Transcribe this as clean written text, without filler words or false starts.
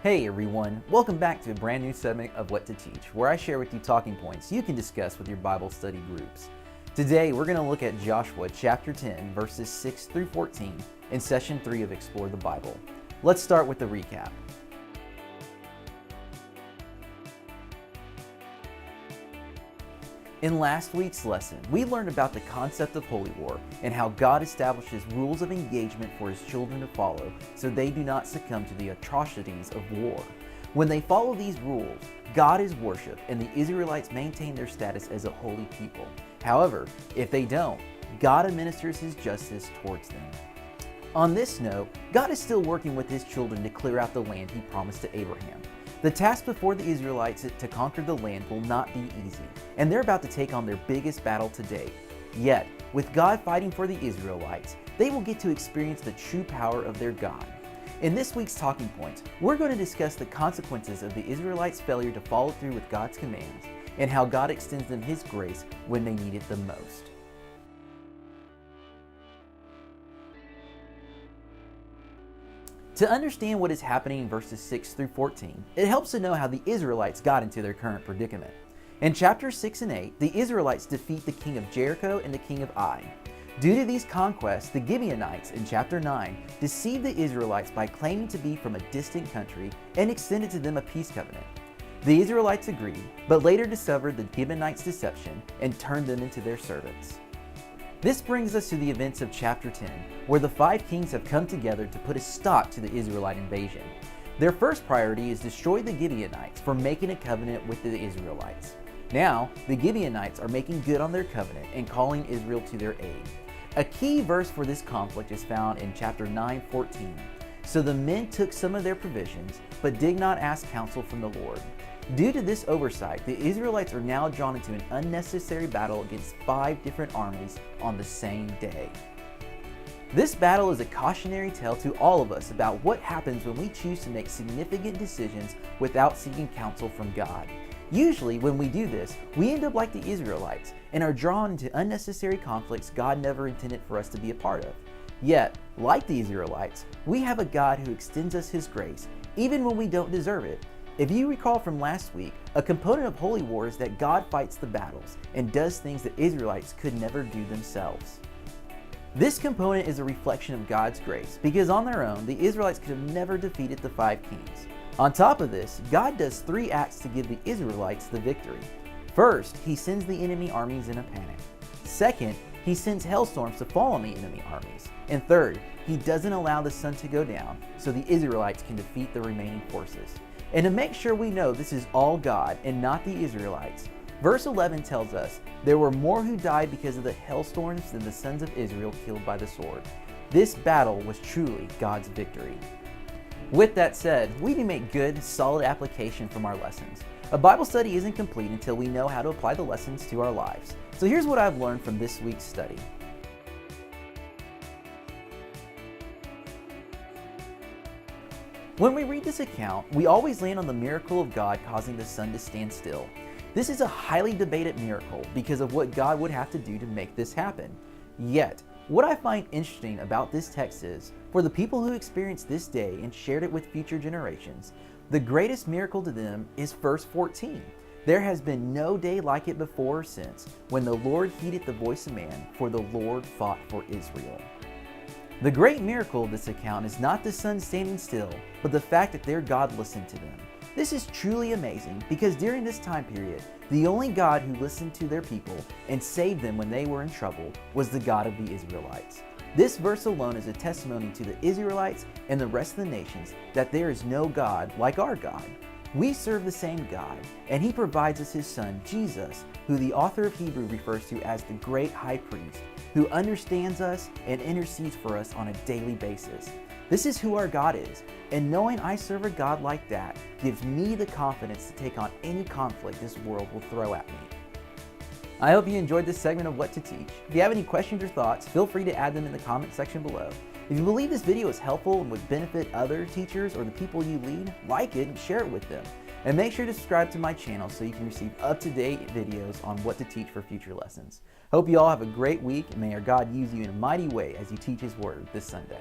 Hey everyone, welcome back to a brand new segment of What to Teach, where I share with you talking points you can discuss with your Bible study groups. Today we're going to look at Joshua chapter 10, verses 6 through 14 in session 3 of Explore the Bible. Let's start with the recap. In last week's lesson, we learned about the concept of holy war and how God establishes rules of engagement for his children to follow so they do not succumb to the atrocities of war. When they follow these rules, God is worshipped and the Israelites maintain their status as a holy people. However, if they don't, God administers his justice towards them. On this note, God is still working with his children to clear out the land he promised to Abraham. The task before the Israelites to conquer the land will not be easy, and they're about to take on their biggest battle to date. Yet, with God fighting for the Israelites, they will get to experience the true power of their God. In this week's talking points, we're going to discuss the consequences of the Israelites' failure to follow through with God's commands, and how God extends them his grace when they need it the most. To understand what is happening in verses 6 through 14, it helps to know how the Israelites got into their current predicament. In chapters 6 and 8, the Israelites defeat the king of Jericho and the king of Ai. Due to these conquests, the Gibeonites in chapter 9 deceived the Israelites by claiming to be from a distant country and extended to them a peace covenant. The Israelites agreed, but later discovered the Gibeonites' deception and turned them into their servants. This brings us to the events of chapter 10, where the 5 kings have come together to put a stop to the Israelite invasion. Their first priority is destroy the Gibeonites for making a covenant with the Israelites. Now, the Gibeonites are making good on their covenant and calling Israel to their aid. A key verse for this conflict is found in chapter 9:14. So the men took some of their provisions, but did not ask counsel from the Lord. Due to this oversight, the Israelites are now drawn into an unnecessary battle against 5 different armies on the same day. This battle is a cautionary tale to all of us about what happens when we choose to make significant decisions without seeking counsel from God. Usually, when we do this, we end up like the Israelites and are drawn into unnecessary conflicts God never intended for us to be a part of. Yet, like the Israelites, we have a God who extends us his grace, even when we don't deserve it. If you recall from last week, a component of holy war is that God fights the battles and does things that Israelites could never do themselves. This component is a reflection of God's grace because on their own, the Israelites could have never defeated the 5 kings. On top of this, God does 3 acts to give the Israelites the victory. First, he sends the enemy armies in a panic. Second, he sends hailstorms to fall on the enemy armies. And third, he doesn't allow the sun to go down so the Israelites can defeat the remaining forces. And to make sure we know this is all God and not the Israelites, verse 11 tells us, there were more who died because of the hailstorms than the sons of Israel killed by the sword. This battle was truly God's victory. With that said, we need to make good, solid application from our lessons. A Bible study isn't complete until we know how to apply the lessons to our lives. So here's what I've learned from this week's study. When we read this account, we always land on the miracle of God causing the sun to stand still. This is a highly debated miracle because of what God would have to do to make this happen. Yet, what I find interesting about this text is, for the people who experienced this day and shared it with future generations, the greatest miracle to them is verse 14. There has been no day like it before or since, when the Lord heeded the voice of man, for the Lord fought for Israel. The great miracle of this account is not the sun standing still, but the fact that their God listened to them. This is truly amazing because during this time period, the only God who listened to their people and saved them when they were in trouble was the God of the Israelites. This verse alone is a testimony to the Israelites and the rest of the nations that there is no God like our God. We serve the same God, and he provides us his son, Jesus, who the author of Hebrew refers to as the great high priest, who understands us and intercedes for us on a daily basis. This is who our God is, and knowing I serve a God like that gives me the confidence to take on any conflict this world will throw at me. I hope you enjoyed this segment of What to Teach. If you have any questions or thoughts, feel free to add them in the comment section below. If you believe this video is helpful and would benefit other teachers or the people you lead, like it and share it with them. And make sure to subscribe to my channel so you can receive up-to-date videos on what to teach for future lessons. Hope you all have a great week, and may our God use you in a mighty way as you teach his word this Sunday.